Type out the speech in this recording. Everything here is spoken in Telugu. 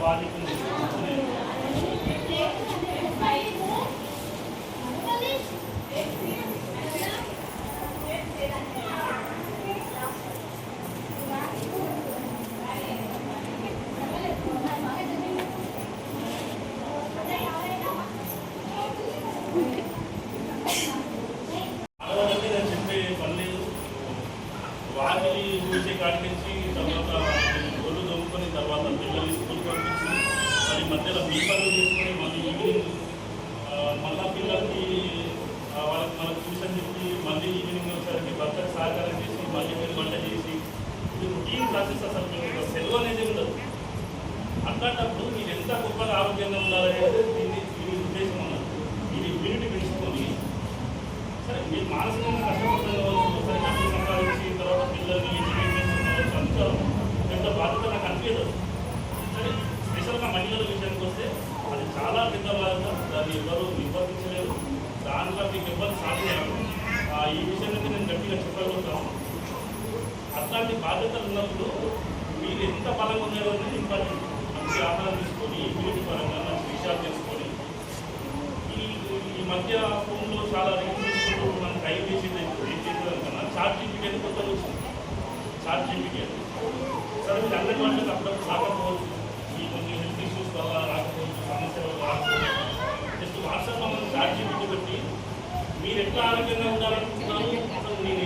బాధ్యత ఉంది. అడగదంటే నేను చెప్పే పని లేదు. వాకిలి చూసే కాడికించి తర్వాత ఒళ్ళు దొంగకొని తర్వాత పిల్లల్ని స్కూల్కి పంపించి మరి మధ్యలో మీ పనులు చేసుకొని మళ్ళీ ఈవినింగ్ మళ్ళా పిల్లలకి వాళ్ళకి ట్యూషన్ చెప్పి మళ్ళీ ఈవినింగ్ వచ్చేసరికి భర్తకు సహకారం చేసి మళ్ళీ మీరు వంట చేసి ఇది రొటీన్ ప్రాసెస్. అసలు మీకు సెలవు అనేది ఉండదు. అట్లాంటప్పుడు మీరు ఎంత గొప్పగా ఆరోగ్యంగా ఉండాలనేది దీని ఉద్దేశం ఉన్నది. ఇది ఇమ్యూనిటీ పెంచుకొని సరే మీరు మానసికంగా కష్టపడుతున్న సరే డబ్బులు సంపాదించి తర్వాత పిల్లల్ని ఎడ్యుకేషన్ అంతా పెద్ద బాధ్యత నాకు అనిపించదు. సరే స్పెషల్గా మహిళల విషయానికి వస్తే అది చాలా పెద్ద బాధ్యత. దాన్ని ఎవరు నిర్వర్తించలేరు. దాంట్లో మీకు ఎవరు సాధ్యం. ఈ విషయం నుంచి నేను గట్టిగా చెప్పగలుగుతాను. అట్లాంటి బాధ్యతలు ఉన్నప్పుడు మీరు ఎంత బలంగా ఉన్నారో అనేది ఇంపార్టెంట్. మంచి ఆహారం తీసుకొని ఇమ్యూనిటీ పరంగా మంచి విషయాలు తెలుసుకొని ఈ మధ్య ఫోన్లో చాలా రీల్స్ తీసుకుంటూ మనం టైం చేసేది ఏం చేసేదాం కన్నా చాట్ జీపీటీ అని కొత్తగా వచ్చింది. చాట్ జీపీటీ అని సరే మీరు అన్ని వాళ్ళకి అప్పుడప్పుడు రాకపోవచ్చు. ఈ కొన్ని హెల్త్ ఇష్యూస్ వల్ల రాకపోవచ్చు, సమస్యల వల్ల రాకపోవచ్చు. జస్ట్ వాట్సాప్లో మనం చాట్ జీపీటీ పెట్టి మీరు ఎట్లా ఆరోగ్యంగా ఉండాలనుకుంటున్నారు, అసలు నేను